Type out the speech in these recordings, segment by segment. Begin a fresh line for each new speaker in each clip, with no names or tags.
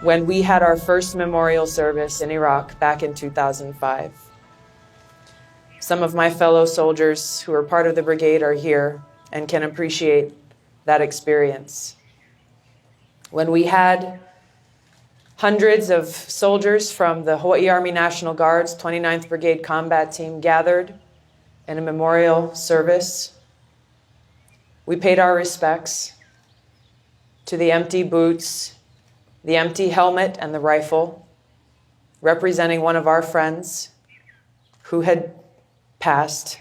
when we had our first memorial service in Iraq back in 2005. Some of my fellow soldiers who are part of the brigade are here and can appreciate that experience. When we had hundreds of soldiers from the Hawaii Army National Guard's 29th Brigade Combat Team gathered in a memorial service, we paid our respects to the empty boots, the empty helmet, and the rifle, representing one of our friends who had passed.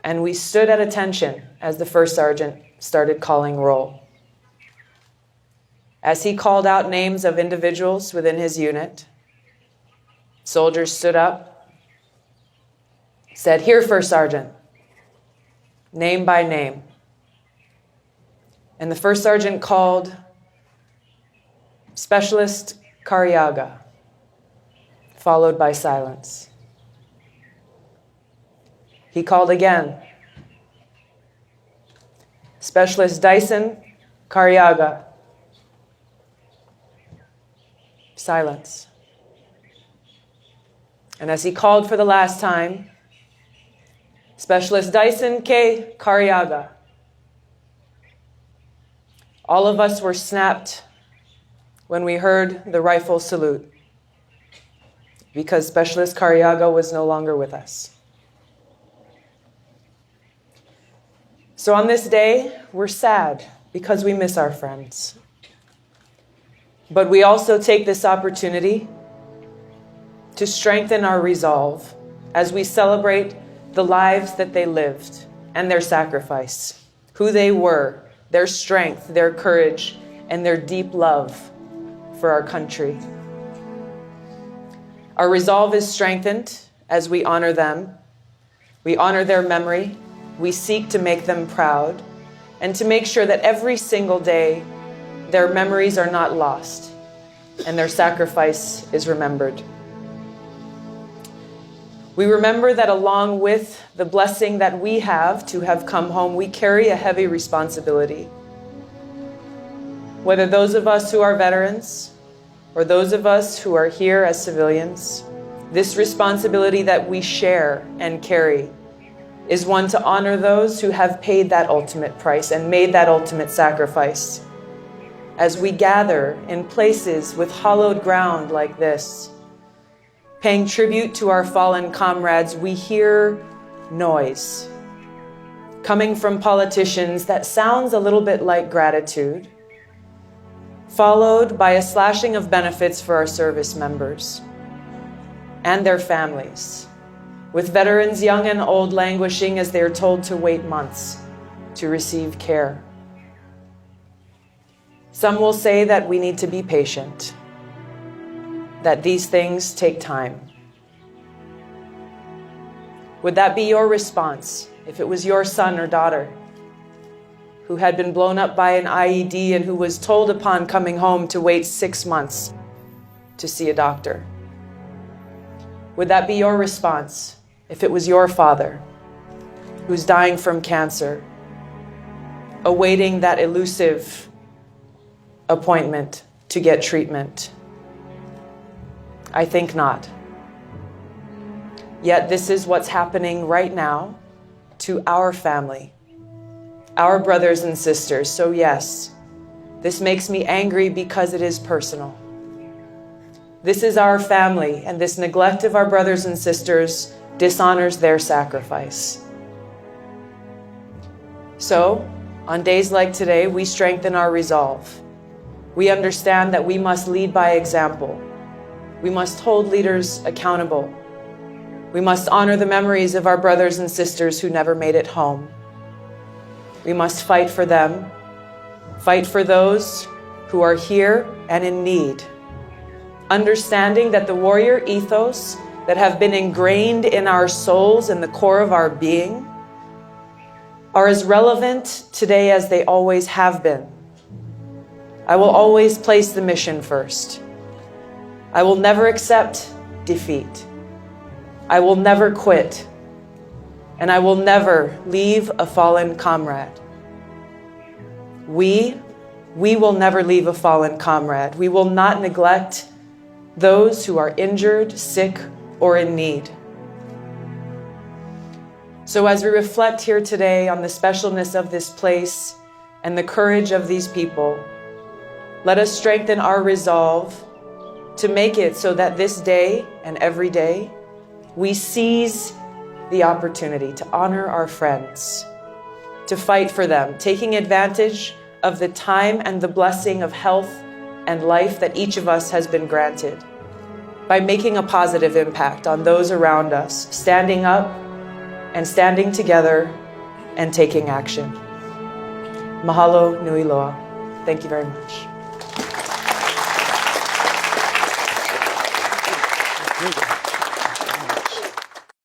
And we stood at attention as the first sergeant started calling roll. As he called out names of individuals within his unit, soldiers stood up, said, "Here, First Sergeant," name by name. And the First Sergeant called Specialist Cariaga, followed by silence. He called again, Specialist Dyson Cariaga. Silence. And as he called for the last time, Specialist Dyson K. Cariaga. All of us were snapped when we heard the rifle salute, because Specialist Cariaga was no longer with us. So on this day, we're sad because we miss our friends. But we also take this opportunity to strengthen our resolve as we celebrate the lives that they lived and their sacrifice, who they were, their strength, their courage, and their deep love for our country. Our resolve is strengthened as we honor them. We honor their memory. We seek to make them proud and to make sure that every single day their memories are not lost and their sacrifice is remembered. We remember that along with the blessing that we have to have come home, we carry a heavy responsibility. Whether those of us who are veterans or those of us who are here as civilians, this responsibility that we share and carry is one to honor those who have paid that ultimate price and made that ultimate sacrifice. As we gather in places with hallowed ground like this, paying tribute to our fallen comrades, we hear noise coming from politicians that sounds a little bit like gratitude, followed by a slashing of benefits for our service members and their families, with veterans young and old languishing as they are told to wait months to receive care. Some will say that we need to be patient, that these things take time. Would that be your response if it was your son or daughter who had been blown up by an IED and who was told upon coming home to wait 6 months to see a doctor? Would that be your response if it was your father who's dying from cancer, awaiting that elusive appointment to get treatment? I think not. Yet this is what's happening right now to our family, our brothers and sisters. So yes, this makes me angry because it is personal. This is our family, and this neglect of our brothers and sisters dishonors their sacrifice. So, on days like today, we strengthen our resolve. We understand that we must lead by example. We must hold leaders accountable. We must honor the memories of our brothers and sisters who never made it home. We must fight for them, fight for those who are here and in need, understanding that the warrior ethos that have been ingrained in our souls and the core of our being are as relevant today as they always have been. I will always place the mission first. I will never accept defeat. I will never quit. And I will never leave a fallen comrade. We we will never leave a fallen comrade. We will not neglect those who are injured, sick, or in need. So as we reflect here today on the specialness of this place and the courage of these people, let us strengthen our resolve to make it so that this day and every day we seize the opportunity to honor our friends, to fight for them, taking advantage of the time and the blessing of health and life that each of us has been granted, by making a positive impact on those around us, standing up and standing together and taking action. Mahalo nui loa. Thank you very much.